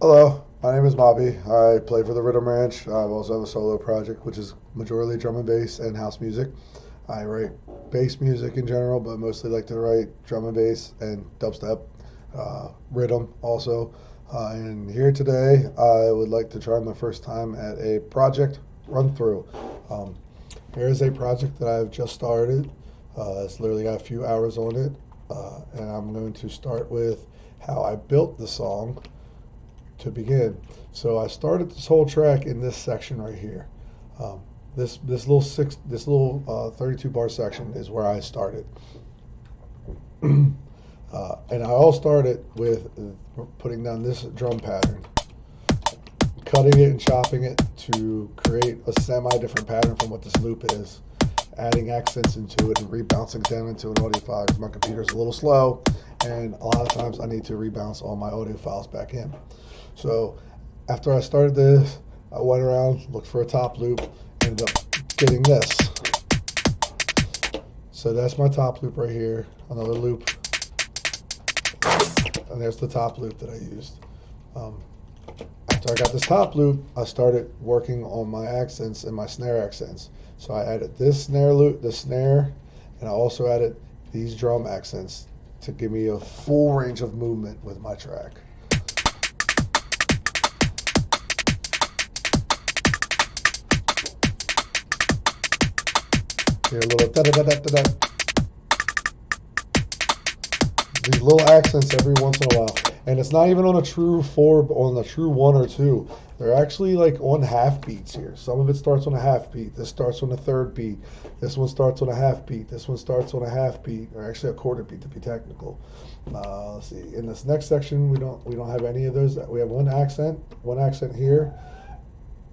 Hello, my name is Moppy. I play for the Rhythm Ranch. I also have a solo project, which is majorly drum and bass and house music. I write bass music in general, but mostly like to write drum and bass and dubstep, rhythm also. And here today, I would like to try my first time at a project run through. Um, Here is a project that I've just started. It's literally got a few hours on it, and I'm going to start with how I built the song to begin. So I started this whole track in this section right here. Um, this little 32 bar section is where I started, and I all started with putting down this drum pattern, cutting it and chopping it to create a semi-different pattern from what this loop is, adding accents into it and rebouncing down into an audio file because my computer's a little slow, and a lot of times I need to rebounce all my audio files back in. So after I started this, I went around, looked for a top loop, ended up getting this. So that's my top loop right here, another loop, and there's the top loop that I used. Um, After I got this top loop, I started working on my accents and my snare accents. So I added this snare loop, the snare, and I also added these drum accents to give me a full range of movement with my track. Here a little da da da da da da. These little accents every once in a while, and it's not even on a true four, on a true one or two. They're actually like on half beats here. Some of it starts on a half beat. This starts on a third beat. This one starts on a half beat. This one starts on a half beat, or actually a quarter beat to be technical. Let's see. In this next section, we don't have any of those. We have one accent here,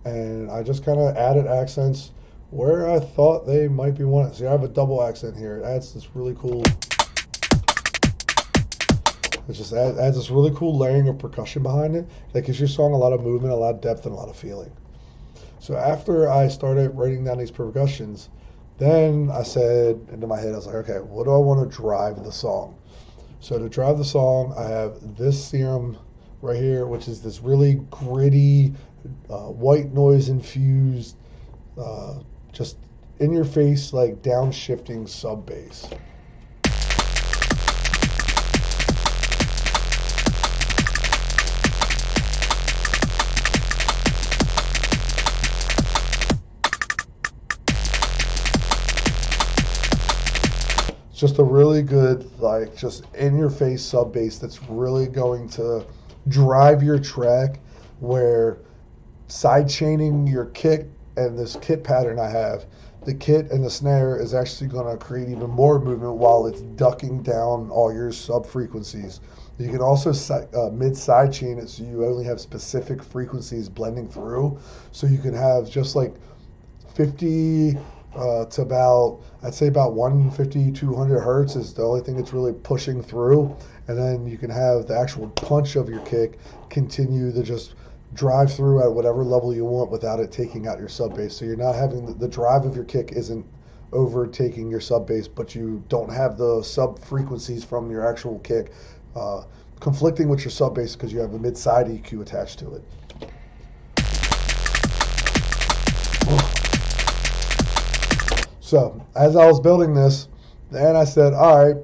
and I just kind of added accents where I thought they might be wanted. See, I have a double accent here. It adds this really cool. It just adds this really cool layering of percussion behind it that gives your song a lot of movement, a lot of depth, and a lot of feeling. So after I started writing down these percussions, then I said into my head, I was like, okay, what do I want to drive the song? So to drive the song, I have this serum right here, which is this really gritty, white noise infused, just in your face, like downshifting sub bass. Just a really good, like, just in your face sub bass that's really going to drive your track, where side chaining your kick and this kit pattern I have, the kit and the snare is actually going to create even more movement while it's ducking down all your sub frequencies. You can also mid side chain it so you only have specific frequencies blending through. So you can have just like 50 to about, I'd say about 150, 200 hertz is the only thing that's really pushing through. And then you can have the actual punch of your kick continue to just drive through at whatever level you want without it taking out your sub bass. So you're not having the drive of your kick isn't overtaking your sub bass, but you don't have the sub frequencies from your actual kick conflicting with your sub bass because you have a mid side EQ attached to it. So as I was building this, then I said, all right,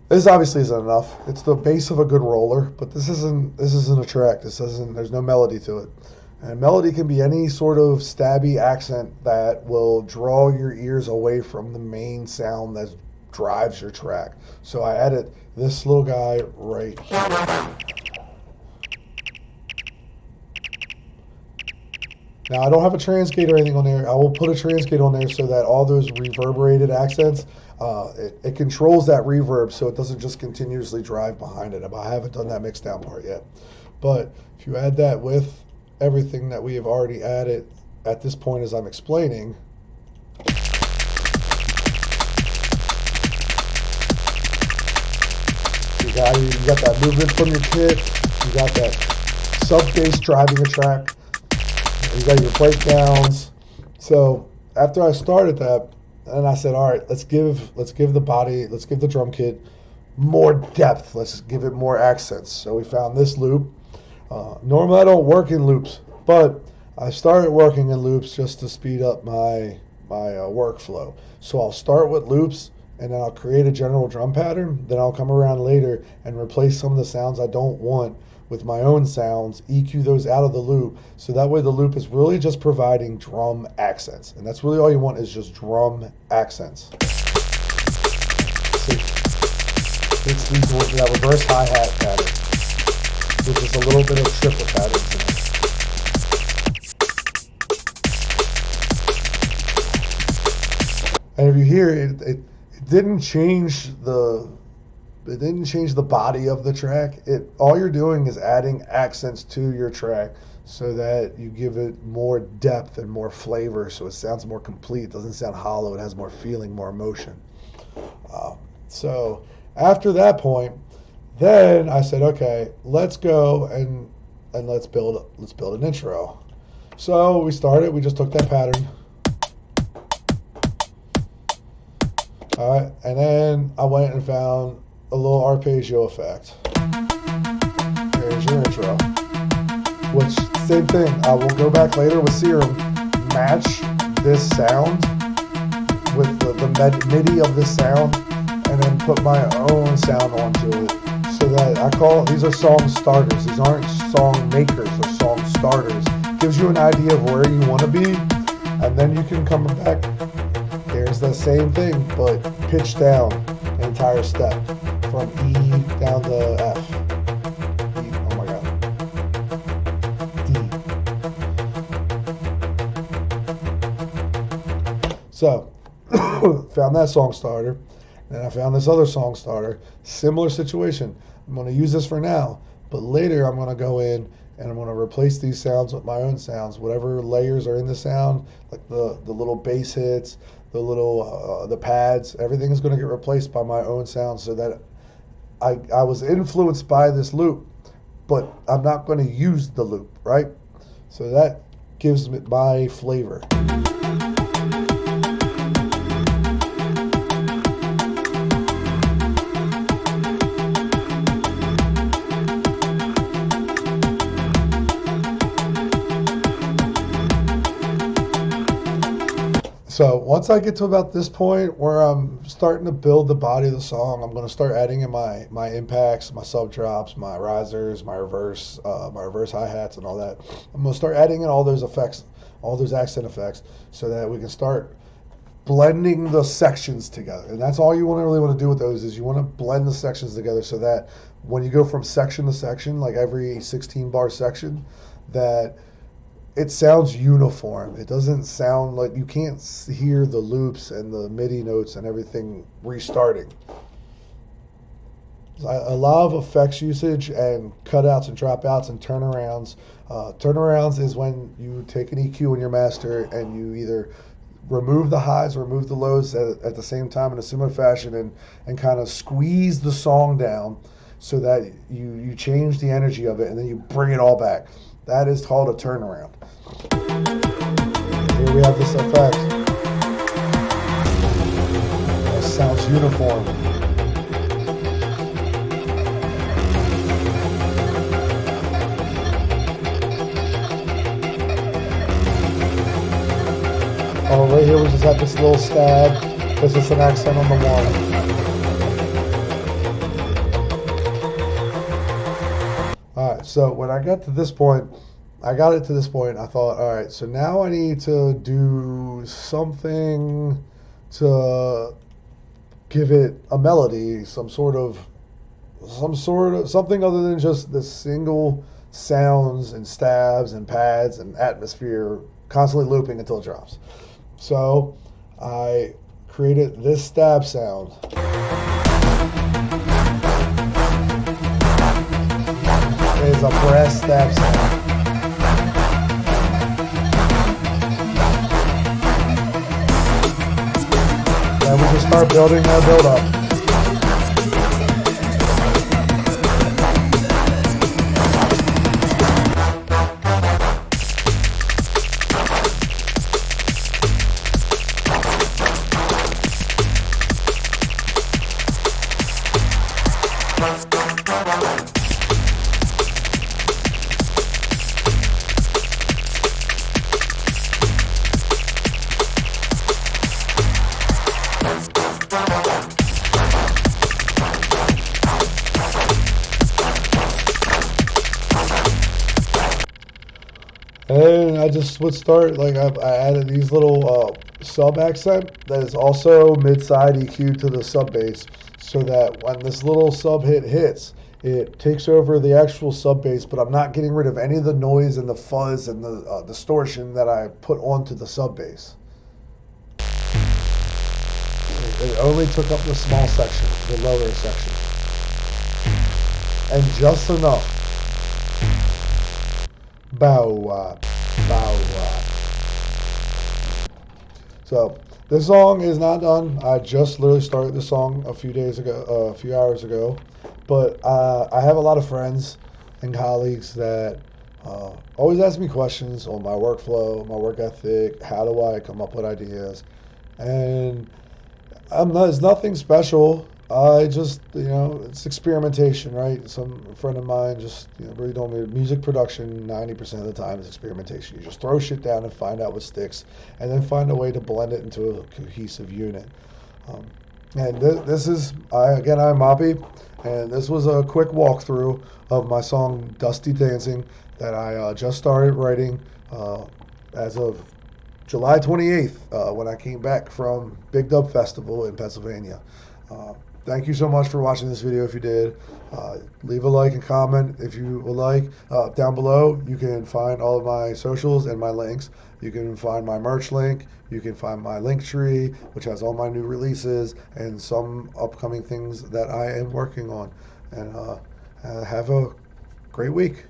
this obviously isn't enough. It's the base of a good roller, but this isn't a track. There's no melody to it. And melody can be any sort of stabby accent that will draw your ears away from the main sound that drives your track. So I added this little guy right here. Now, I don't have a transgate or anything on there. I will put a transgate on there so that all those reverberated accents, it controls that reverb so it doesn't just continuously drive behind it. I haven't done that mix down part yet. But if you add that with everything that we have already added at this point as I'm explaining, you got that movement from your kick, you got that sub bass driving a track, you got your breakdowns. So after I started that, and I said, all right, let's give the drum kit more depth. Let's give it more accents. So we found this loop. Normally I don't work in loops, but I started working in loops just to speed up my workflow. So I'll start with loops and then I'll create a general drum pattern. Then I'll come around later and replace some of the sounds I don't want with my own sounds, EQ those out of the loop. So that way the loop is really just providing drum accents. And that's really all you want is just drum accents. So it's that reverse hi-hat pattern, which is a little bit of triplet pattern to me. And if you hear it didn't change the body of the track. All you're doing is adding accents to your track so that you give it more depth and more flavor, so it sounds more complete. It doesn't sound hollow. It has more feeling, more emotion. So after that point, then I said, okay, let's go and let's build an intro. So we started. We just took that pattern. All right, and then I went and found a little arpeggio effect. There's your intro. Which, same thing, I will go back later with Serum, match this sound with the MIDI of this sound, and then put my own sound onto it. So that these are song starters. These aren't song makers or song starters. Gives you an idea of where you want to be, and then you can come back. There's the same thing, but pitch down an entire step from E down to F. E, oh my God. D. So, found that song starter, and I found this other song starter. Similar situation. I'm going to use this for now, but later I'm going to go in and I'm going to replace these sounds with my own sounds. Whatever layers are in the sound, like the little bass hits, the pads, everything is going to get replaced by my own sound, so that I was influenced by this loop, but I'm not going to use the loop, right? So that gives me my flavor. So once I get to about this point where I'm starting to build the body of the song, I'm going to start adding in my impacts, my sub drops, my risers, my reverse hi-hats and all that. I'm going to start adding in all those effects, all those accent effects, so that we can start blending the sections together. And that's all you really want to do with those, is you want to blend the sections together so that when you go from section to section, like every 16 bar section, that it sounds uniform. It doesn't sound like you can't hear the loops and the MIDI notes and everything restarting. I love effects usage and cutouts and dropouts and turnarounds. Turnarounds is when you take an EQ in your master and you either remove the highs or remove the lows at the same time in a similar fashion, and kind of squeeze the song down so that you change the energy of it and then you bring it all back. That is called a turnaround. Here we have this effect. It sounds uniform. Oh, right here we just have this little stab. This is an accent on the one. Alright, so when I got to this point, I thought, all right, so now I need to do something to give it a melody, something other than just the single sounds and stabs and pads and atmosphere constantly looping until it drops. So I created this stab sound. It's a brass stab sound. And we just start building our build up. And I just would start like I added these little sub accent that is also mid side EQ to the sub bass, so that when this little sub hit hits, it takes over the actual sub bass, but I'm not getting rid of any of the noise and the fuzz and the distortion that I put onto the sub bass. It only took up the small section, the lower section, and just enough. Bow, bow. So this song is not done. I just literally started this song a few days ago, a few hours ago. But I have a lot of friends and colleagues that always ask me questions on my workflow, my work ethic, how do I come up with ideas, and it's nothing special. I just, it's experimentation, right? Some friend of mine just, really told me music production 90% of the time is experimentation. You just throw shit down and find out what sticks, and then find a way to blend it into a cohesive unit. Um, and this is, I'm Moppy, and this was a quick walkthrough of my song Dusty Dancing that I just started writing as of July 28th, when I came back from Big Dub Festival in Pennsylvania. Uh, Thank you so much for watching this video if you did. Leave a like and comment if you would like. Down below, you can find all of my socials and my links. You can find my merch link. You can find my link tree, which has all my new releases and some upcoming things that I am working on. And have a great week.